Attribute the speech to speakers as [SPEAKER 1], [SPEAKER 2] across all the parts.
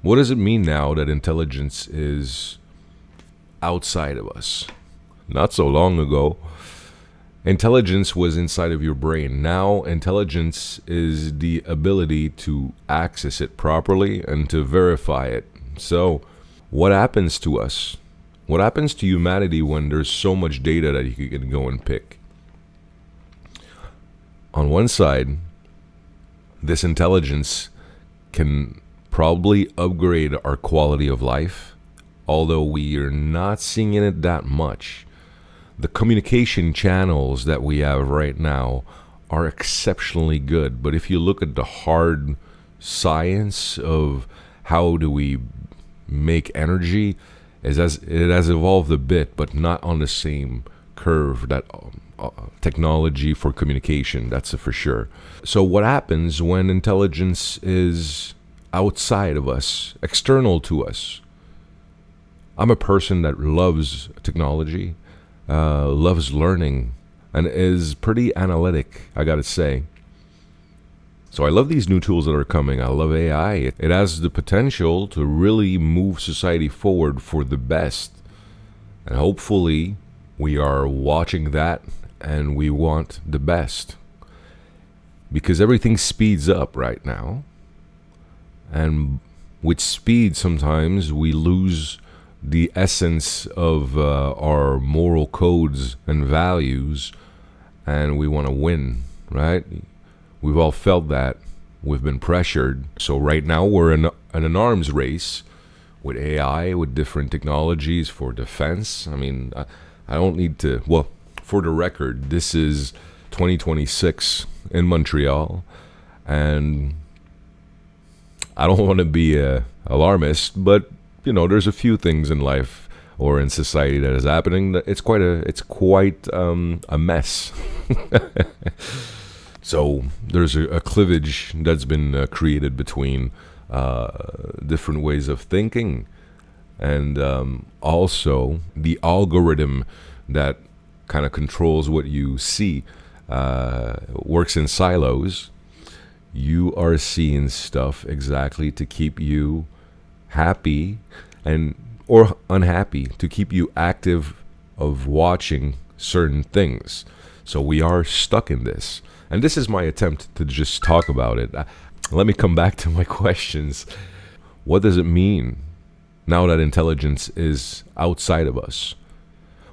[SPEAKER 1] What does it mean now that intelligence is outside of us? Not so long ago, intelligence was inside of your brain. Now, intelligence is the ability to access it properly and to verify it. So, what happens to us? What happens to humanity when there's so much data that you can go and pick? On one side, this intelligence can probably upgrade our quality of life, although we are not seeing it that much. The communication channels that we have right now are exceptionally good, but if you look at the hard science of how do we make energy, it has evolved a bit, but not on the same curve that technology for communication, that's for sure. So what happens when intelligence is outside of us, external to us? I'm a person that loves technology, loves learning, and is pretty analytic, I gotta say. So I love these new tools that are coming. I love AI. It has the potential to really move society forward for the best. And hopefully we are watching that and we want the best. Because everything speeds up right now. And with speed, sometimes we lose the essence of our moral codes and values, and we want to win, right? We've all felt that. We've been pressured. So right now we're in an arms race with AI, with different technologies for defense. I mean, I don't need to, well, for the record, this is 2026 in Montreal, and I don't want to be a alarmist, but there's a few things in life or in society that is happening that it's quite a mess. So there's a cleavage that's been created between different ways of thinking, and also the algorithm that kind of controls what you see works in silos. You are seeing stuff exactly to keep you happy or unhappy, to keep you active of watching certain things. So we are stuck in this. And this is my attempt to just talk about it. Let me come back to my questions. What does it mean now that intelligence is outside of us?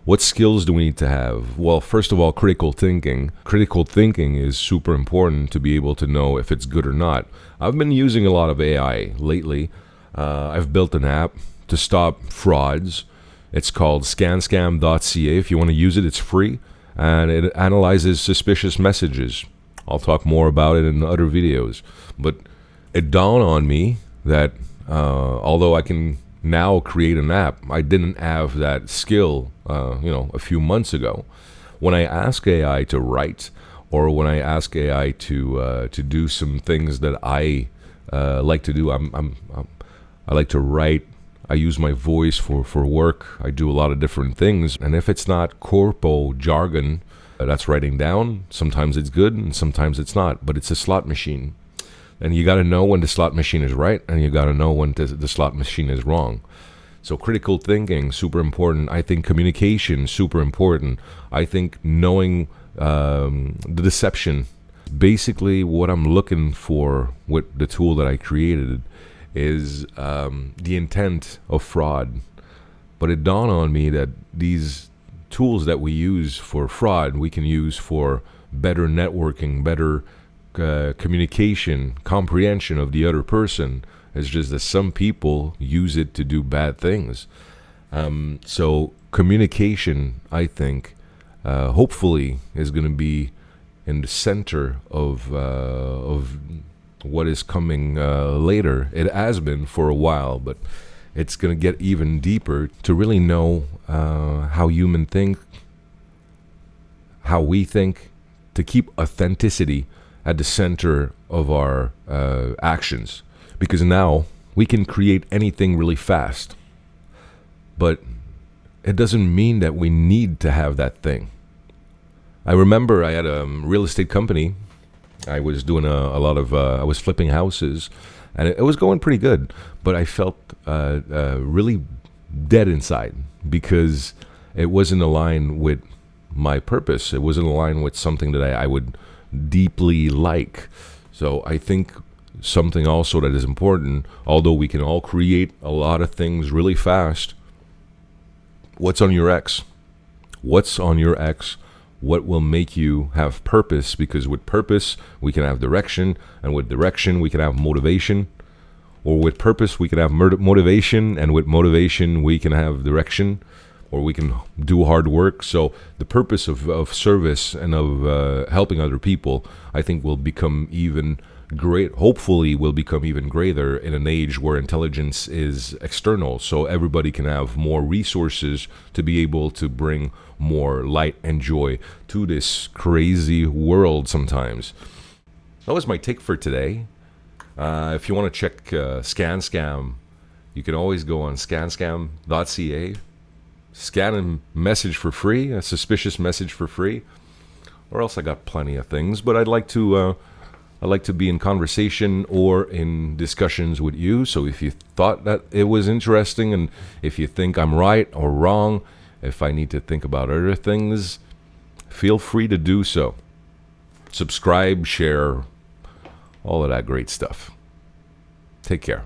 [SPEAKER 1] What skills do we need to have? Well, first of all, critical thinking. Critical thinking is super important to be able to know if it's good or not. I've been using a lot of AI lately. I've built an app to stop frauds. It's called scanscam.ca. If you want to use it, it's free. And it analyzes suspicious messages. I'll talk more about it in other videos. But it dawned on me that although I can now create an app, I didn't have that skill, a few months ago. When I ask AI to write, or when I ask AI to do some things that I like to do, I like to write. I use my voice for work. I do a lot of different things. And if it's not corpo jargon, that's writing down. Sometimes it's good and sometimes it's not. But it's a slot machine. And you got to know when the slot machine is right, and you got to know when the slot machine is wrong. So critical thinking, super important. I think communication, super important. I think knowing the deception. Basically, what I'm looking for with the tool that I created is the intent of fraud. But it dawned on me that these tools that we use for fraud, we can use for better networking, better communication, comprehension of the other person. It's just that some people use it to do bad things. So communication, I think, hopefully is going to be in the center of what is coming later. It has been for a while, but it's going to get even deeper to really know how humans think, how we think, to keep authenticity at the center of our actions. Because now we can create anything really fast, but it doesn't mean that we need to have that thing. I remember I had a real estate company. I was doing a lot of, I was flipping houses, and it was going pretty good. But I felt really dead inside because it wasn't aligned with my purpose. It wasn't aligned with something that I would deeply like. So I think something also that is important, although we can all create a lot of things really fast, what's on your X? What's on your X? What will make you have purpose? Because with purpose, we can have direction, and with direction, we can have motivation. Or with purpose, we can have motivation, and with motivation, we can have direction, or we can do hard work. So the purpose of service and of helping other people, I think, will become even great. Hopefully, will become even greater in an age where intelligence is external. So everybody can have more resources to be able to bring more light and joy to this crazy world sometimes. That was my take for today. If you want to check ScanScam, you can always go on scanscam.ca. Scan a message for free, a suspicious message for free, or else I got plenty of things. But I'd like to be in conversation or in discussions with you. So if you thought that it was interesting, and if you think I'm right or wrong, if I need to think about other things, feel free to do so. Subscribe, share, all of that great stuff. Take care.